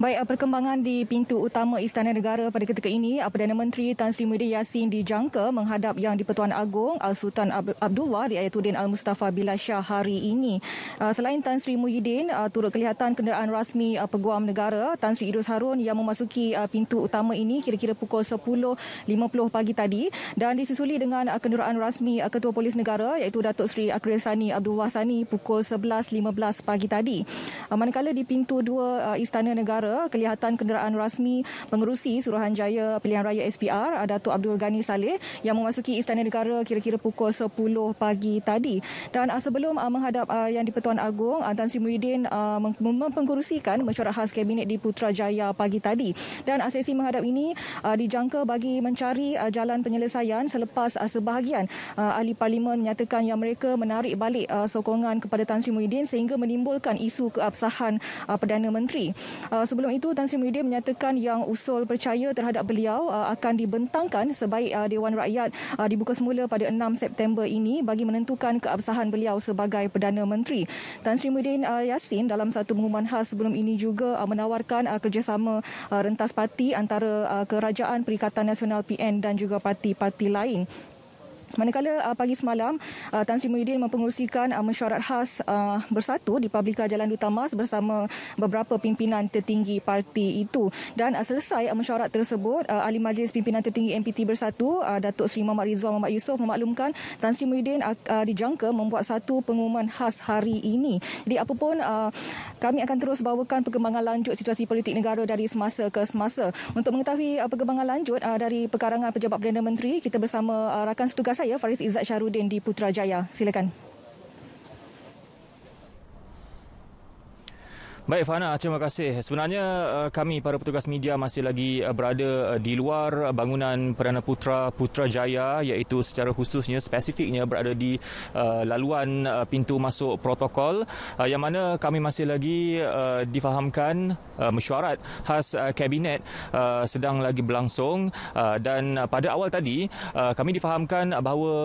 Baik, perkembangan di pintu utama Istana Negara pada ketika ini, Perdana Menteri Tan Sri Muhyiddin Yassin dijangka menghadap Yang di-Pertuan Agong Sultan Abdullah Riayatuddin Al-Mustafa Billah Shah hari ini. Selain Tan Sri Muhyiddin, turut kelihatan kenderaan rasmi Peguam Negara Tan Sri Idrus Harun yang memasuki pintu utama ini kira-kira pukul 10.50 pagi tadi, dan disusuli dengan kenderaan rasmi Ketua Polis Negara iaitu Datuk Seri Akhiril Sani Abdul Wahsani pukul 11.15 pagi tadi. Manakala di pintu 2 Istana Negara, kelihatan kenderaan rasmi pengerusi Suruhanjaya Pilihan Raya SPR Datuk Abdul Ghani Saleh yang memasuki Istana Negara kira-kira pukul 10 pagi tadi. Dan sebelum menghadap Yang di-Pertuan Agong, Tan Sri Muhyiddin mempengerusikan mesyuarat khas Kabinet di Putrajaya pagi tadi. Dan sesi menghadap ini dijangka bagi mencari jalan penyelesaian selepas sebahagian ahli parlimen menyatakan yang mereka menarik balik sokongan kepada Tan Sri Muhyiddin sehingga menimbulkan isu keabsahan Perdana Menteri. Sebelum itu, Tan Sri Muhyiddin menyatakan yang usul percaya terhadap beliau akan dibentangkan sebaik Dewan Rakyat dibuka semula pada 6 September ini bagi menentukan keabsahan beliau sebagai Perdana Menteri. Tan Sri Muhyiddin Yassin dalam satu pengumuman khas sebelum ini juga menawarkan kerjasama rentas parti antara Kerajaan Perikatan Nasional PN dan juga parti-parti lain. Manakala pagi semalam, Tan Sri Muhyiddin mempengerusikan mesyuarat khas bersatu di Pabrika Jalan Duta Mas bersama beberapa pimpinan tertinggi parti itu. Dan selesai mesyuarat tersebut, Ahli Majlis Pimpinan Tertinggi MPT Bersatu, Datuk Seri Muhammad Rizwan Muhammad Yusof memaklumkan Tan Sri Muhyiddin dijangka membuat satu pengumuman khas hari ini. Jadi apapun, kami akan terus bawakan perkembangan lanjut situasi politik negara dari semasa ke semasa. Untuk mengetahui perkembangan lanjut dari pekarangan Pejabat Perdana Menteri, kita bersama rakan setugas saya Faris Izzat Syahrudin di Putrajaya. Silakan. Baik Fana, terima kasih. Sebenarnya kami para petugas media masih lagi berada di luar bangunan Perdana Putra Putrajaya, iaitu secara khususnya spesifiknya berada di laluan pintu masuk protokol, yang mana kami masih lagi difahamkan mesyuarat khas Kabinet sedang lagi berlangsung, dan pada awal tadi kami difahamkan bahawa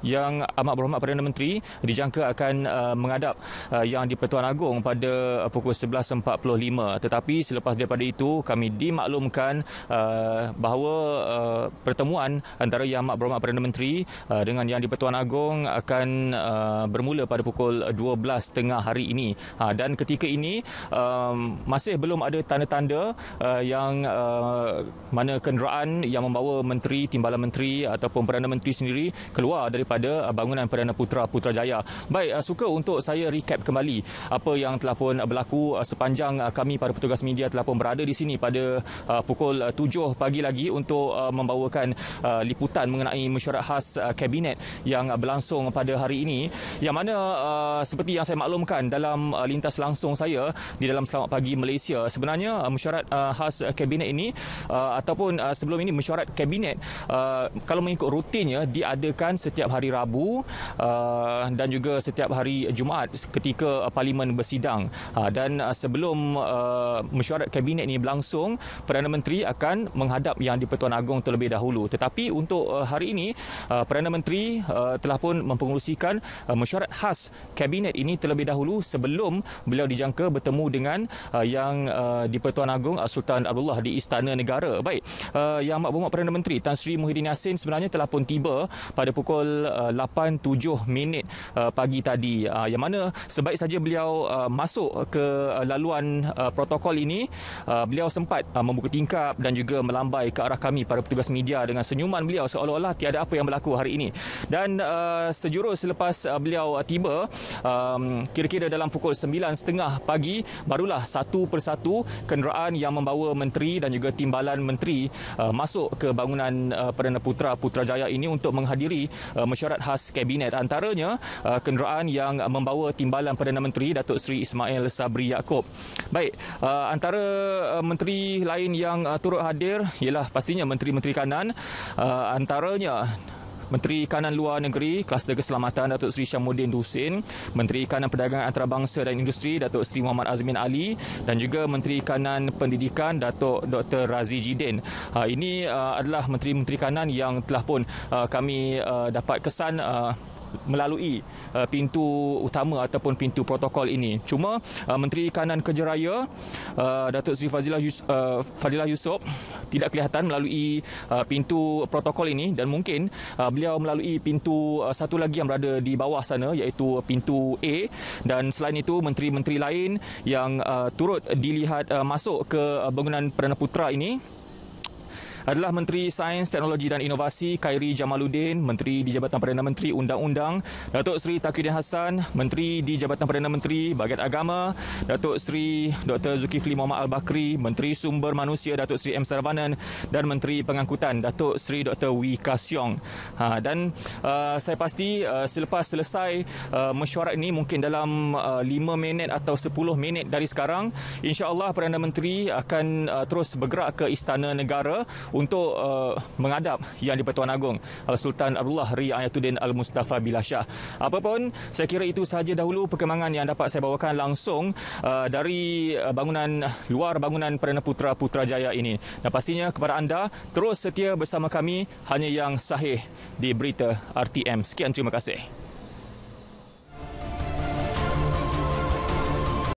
Yang Amat Berhormat Perdana Menteri dijangka akan menghadap Yang di-Pertuan Agong pada pukul 11.45. Tetapi selepas daripada itu kami dimaklumkan bahawa pertemuan antara Yang Amat Berhormat Perdana Menteri dengan Yang di-Pertuan Agong akan bermula pada pukul 12.30 hari ini. Dan ketika ini masih belum ada tanda-tanda yang mana kenderaan yang membawa menteri, timbalan menteri ataupun Perdana Menteri sendiri keluar daripada bangunan Perdana Putra Putrajaya. Baik, suka untuk saya recap kembali apa yang telah pun berlaku sepanjang kami para petugas media telah pun berada di sini pada pukul 7 pagi lagi untuk membawakan liputan mengenai mesyuarat khas Kabinet yang berlangsung pada hari ini, yang mana seperti yang saya maklumkan dalam lintas langsung saya di dalam Selamat Pagi Malaysia, sebenarnya mesyuarat khas Kabinet ini ataupun sebelum ini mesyuarat Kabinet kalau mengikut rutinnya diadakan setiap hari Rabu dan juga setiap hari Jumaat ketika Parlimen bersidang. Dan sebelum mesyuarat Kabinet ini berlangsung, Perdana Menteri akan menghadap Yang di-Pertuan Agong terlebih dahulu. Tetapi untuk hari ini, Perdana Menteri telah pun mempengerusikan mesyuarat khas Kabinet ini terlebih dahulu sebelum beliau dijangka bertemu dengan Yang di-Pertuan Agong Sultan Abdullah di Istana Negara. Baik, Yang Amat Berhormat Perdana Menteri Tan Sri Muhyiddin Yassin sebenarnya telah pun tiba pada pukul 8.07 pagi tadi, yang mana sebaik saja beliau masuk ke laluan protokol ini, beliau sempat membuka tingkap dan juga melambai ke arah kami para petugas media dengan senyuman beliau seolah-olah tiada apa yang berlaku hari ini. Dan sejurus selepas beliau tiba, kira-kira dalam pukul 9.30 pagi, barulah satu persatu kenderaan yang membawa menteri dan juga timbalan menteri masuk ke bangunan Perdana Putra Putrajaya ini untuk menghadiri mesyuarat khas Kabinet. Antaranya kenderaan yang membawa timbalan Perdana Menteri Datuk Seri Ismail Sabri Yaakob. Baik, antara menteri lain yang turut hadir ialah pastinya menteri-menteri kanan, antaranya Menteri Kanan Luar Negeri Kluster Keselamatan Datuk Seri Syamuddin Husin, Menteri Kanan Perdagangan Antarabangsa dan Industri Datuk Seri Muhammad Azmin Ali, dan juga Menteri Kanan Pendidikan Datuk Dr. Razi Jidin. Ini adalah menteri-menteri kanan yang telah pun kami dapat kesan melalui pintu utama ataupun pintu protokol ini. Cuma Menteri Kanan Kerja Raya Datuk Seri Fadilah Yusof tidak kelihatan melalui pintu protokol ini, dan mungkin beliau melalui pintu satu lagi yang berada di bawah sana, iaitu pintu A. Dan selain itu, menteri-menteri lain yang turut dilihat masuk ke bangunan Perdana Putra ini adalah Menteri Sains, Teknologi dan Inovasi Khairi Jamaluddin, Menteri di Jabatan Perdana Menteri Undang-Undang Datuk Seri Tauhidin Hassan, Menteri di Jabatan Perdana Menteri Bahagian Agama Datuk Seri Dr. Zulkifli Mohamed Al-Bakri, Menteri Sumber Manusia Datuk Seri M. Saravanan dan Menteri Pengangkutan Datuk Seri Dr. Wee Ka Siong. Dan saya pasti selepas selesai mesyuarat ini, mungkin dalam 5 minit atau 10 minit dari sekarang, insya-Allah Perdana Menteri akan terus bergerak ke Istana Negara untuk menghadap Yang di-Pertuan Agong Sultan Abdullah Riayatuddin Al-Mustafa Billah Shah. Apapun, saya kira itu sahaja dahulu perkembangan yang dapat saya bawakan langsung dari luar bangunan Perdana Putra Putrajaya ini. Dan pastinya kepada anda, terus setia bersama kami hanya yang sahih di Berita RTM. Sekian, terima kasih.